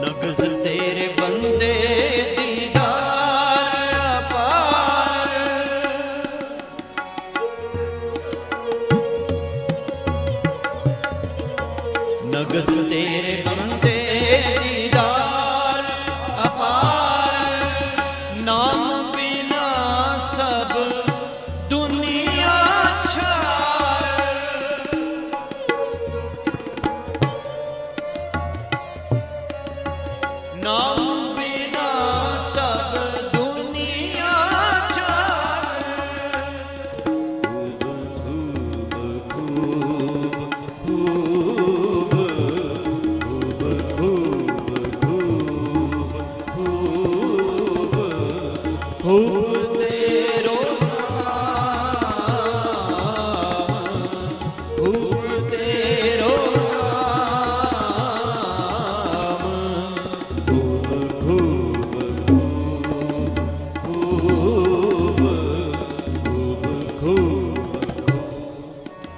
नगज तेरे बंदे दीदार अपार, नगज तेरे बंदे दीदार अपार, नाम बिना सब दुनिया छार, नाम बिना सब दुनिया छार। खूब तेरो नाम, खूब तेरो नाम, खूब खूब खूब खूब खूब खूब